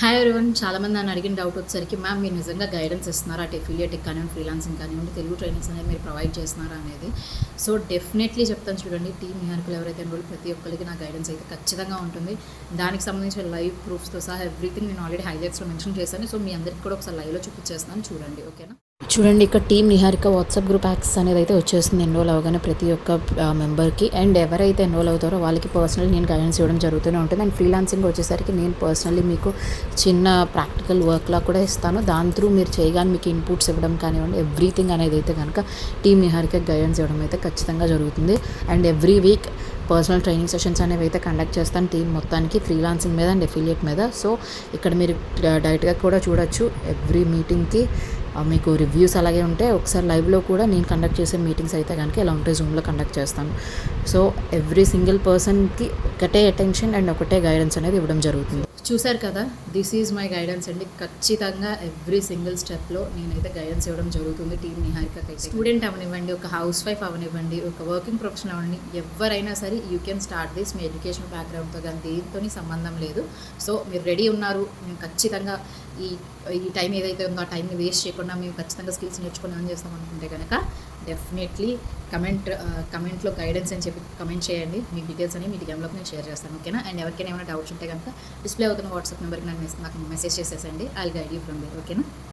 Hi everyone. చాలామంది నన్ను అడిగిన డౌట్ వచ్చేసరికి మ్యామ్ మీరు నిజంగా గైడెన్స్ ఇస్తున్నారా? అటు ఎఫిలియేటిక్ కానివ్వండి, ఫ్రీలాన్సింగ్ కానివ్వండి, తెలుగు ట్రైనింగ్స్ అనేది మీరు ప్రొవైడ్ చేస్తున్నారా అనేది. సో డెఫినెట్లీ చెప్తాను చూడండి. టీమ్ నిహారికలు ఎవరైతే ఎన్రోల్ ప్రతి ఒక్కరికి నా గైడెన్స్ అయితే ఖచ్చితంగా ఉంటుంది. దానికి సంబంధించిన లైవ్ ప్రూఫ్స్తో సహా ఎవ్రీథింగ్ నేను ఆల్రెడీ హైలైట్స్లో మెన్షన్ చేశాను. సో మీ అందరికీ కూడా ఒకసారి లైవ్లో చూపించేస్తున్నాను, చూడండి. ఓకేనా? చూడండి, ఇక్కడ team Niharika WhatsApp group access అనేది అయితే వచ్చేస్తుంది ఎన్రోల్ అవ్వగానే ప్రతి ఒక్క మెంబర్కి. అండ్ ఎవరైతే ఎన్రోల్ అవుతారో వాళ్ళకి పర్సనల్లీ నేను గైడెన్స్ ఇవ్వడం జరుగుతూనే ఉంటుంది. అండ్ ఫ్రీలాన్సింగ్ వచ్చేసరికి నేను పర్సనల్లీ మీకు చిన్న ప్రాక్టికల్ వర్క్లా కూడా ఇస్తాను. దాని త్రూ మీరు చేయగానే మీకు ఇన్పుట్స్ ఇవ్వడం కానివ్వండి, ఎవ్రీథింగ్ అనేది అయితే కనుక టీమ్ నిహారిక గైడెన్స్ ఇవ్వడం అయితే ఖచ్చితంగా జరుగుతుంది. And every week personal training sessions అనేవి అయితే కండక్ట్ చేస్తాను టీమ్ మొత్తానికి, ఫ్రీలాన్సింగ్ మీద అండ్ ఎఫిలియేట్ మీద. సో ఇక్కడ మీరు డైరెక్ట్గా కూడా చూడొచ్చు. ఎవ్రీ మీటింగ్కి మీకు రివ్యూస్ అలాగే ఉంటాయి. ఒకసారి లైవ్లో కూడా నేను కండక్ట్ చేసే మీటింగ్స్ అయితే కనుక ఎలా ఉంటే జూమ్లో కండక్ట్ చేస్తాను. సో ఎవ్రీ సింగిల్ పర్సన్కి ఒకటే అటెన్షన్ అండ్ ఒకటే గైడెన్స్ అనేది ఇవ్వడం జరుగుతుంది. చూశారు కదా, దిస్ ఈజ్ మై గైడెన్స్ అండి. ఖచ్చితంగా ఎవ్రీ సింగిల్ స్టెప్లో నేనైతే గైడెన్స్ ఇవ్వడం జరుగుతుంది టీమ్ నిహారికకి. స్టూడెంట్ అవనివ్వండి, ఒక హౌస్ వైఫ్ అవనివ్వండి, ఒక వర్కింగ్ ప్రొఫెషనల్ అవ్వండి, ఎవరైనా సరే యూ కెన్ స్టార్ట్ దిస్. మీ ఎడ్యుకేషన్ బ్యాక్గ్రౌండ్తో కానీ దేనితో సంబంధం లేదు. సో మీరు రెడీ ఉన్నారు, మేము ఖచ్చితంగా ఈ టైం ఏదైతే ఉందో ఆ టైంని వేస్ట్ చేయకుండా మేము ఖచ్చితంగా స్కిల్స్ నేర్చుకుని ఏం చేస్తాం అనుకుంటే కనుక డెఫినెట్లీ కమెంట్లో గైడెన్స్ అని చెప్పి కమెంట్ చేయండి. మీ డీటెయిల్స్ అని మీ డిఎంలోకి నేను షేర్ చేస్తాను. ఓకేనా? అండ్ ఎవరికైనా ఏమైనా డౌట్స్ ఉంటే కనుక డిస్ప్లే అవుతున్న వాట్సాప్ నెంబర్కి నాకు మెసేజ్ చేసేసండి. I will guide you from there. ఓకేనా?